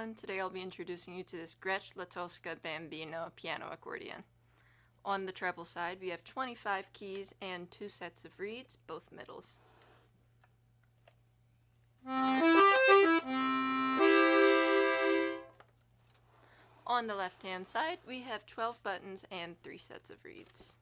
everyone, today I'll be introducing you to this Gretsch Tosca Bambino piano accordion. On the treble side we have 25 keys and 2 sets of reeds, both middles. On the left hand side we have 12 buttons and 3 sets of reeds.